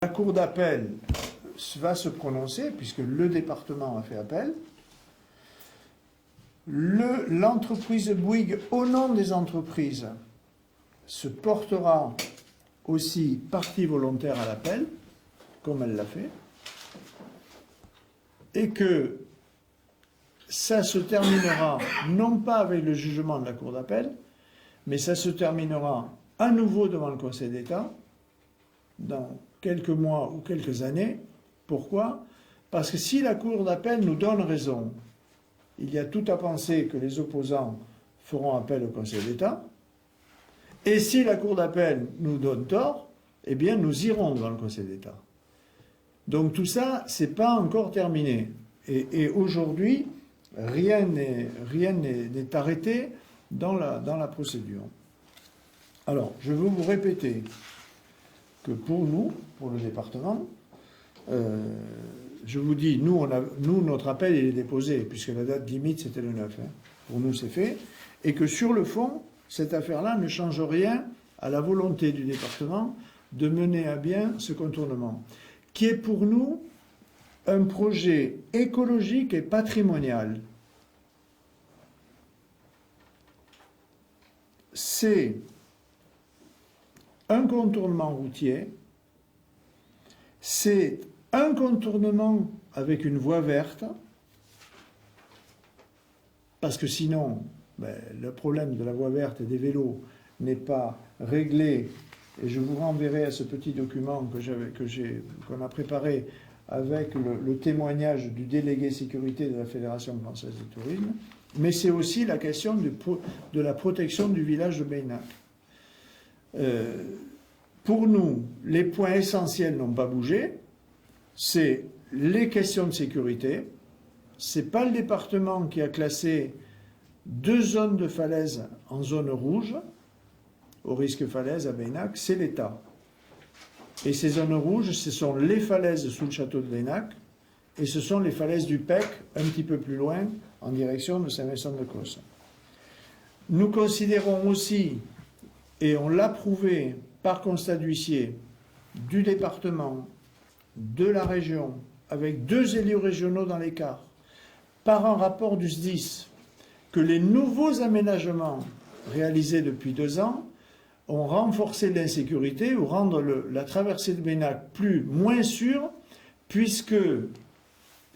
La cour d'appel va se prononcer, puisque le département a fait appel. L'entreprise Bouygues, au nom des entreprises, se portera aussi partie volontaire à l'appel, comme elle l'a fait, et que ça se terminera non pas avec le jugement de la cour d'appel, mais ça se terminera à nouveau devant le Conseil d'État, dans quelques mois ou quelques années. Pourquoi? Parce que si la cour d'appel nous donne raison, il y a tout à penser que les opposants feront appel au Conseil d'État. Et si la cour d'appel nous donne tort, eh bien nous irons devant le Conseil d'État. Donc tout ça, c'est pas encore terminé. Et aujourd'hui, rien n'est arrêté dans la procédure. Alors, je veux vous répéter que pour nous, pour le département, je vous dis, nous, notre appel, il est déposé, puisque la date limite, c'était le 9. Hein. Pour nous, c'est fait. Et que sur le fond, cette affaire-là ne change rien à la volonté du département de mener à bien ce contournement, qui est pour nous un projet écologique et patrimonial. C'est un contournement routier, c'est un contournement avec une voie verte, parce que sinon, le problème de la voie verte et des vélos n'est pas réglé, et je vous renverrai à ce petit document qu'on a préparé avec le témoignage du délégué sécurité de la Fédération française du tourisme, mais c'est aussi la question de la protection du village de Beynac. Pour nous, les points essentiels n'ont pas bougé, c'est les questions de sécurité. Ce n'est pas le département qui a classé 2 zones de falaise en zone rouge, au risque falaise à Beynac, c'est l'État. Et ces zones rouges, ce sont les falaises sous le château de Beynac, et ce sont les falaises du Pec, un petit peu plus loin, en direction de Saint-Vincent-de-Cosse. Nous considérons aussi, et on l'a prouvé par constat d'huissier, du département, de la région, avec 2 élus régionaux dans l'écart, par un rapport du SDIS, que les nouveaux aménagements réalisés depuis 2 ans ont renforcé l'insécurité ou rendre la traversée de Beynac moins sûre, puisque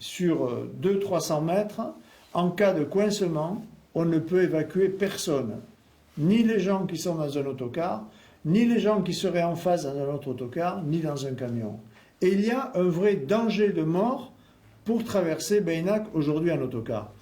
sur 200-300 mètres, en cas de coincement, on ne peut évacuer personne, ni les gens qui sont dans un autocar, ni les gens qui seraient en face dans un autre autocar, ni dans un camion. Et il y a un vrai danger de mort pour traverser Beynac aujourd'hui en autocar.